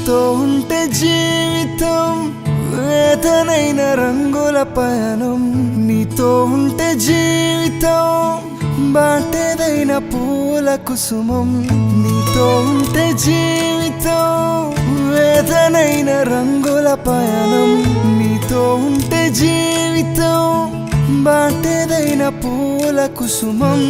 నీతో ఉంటే జీవితం వేదనైన రంగుల పయనం నీతో ఉంటే జీవితం బాటేదైన పూల కుసుమం నీతో ఉంటే జీవితం వేదనైన రంగుల పయనం నీతో ఉంటే జీవితం బాటేదైన పూల కుసుమం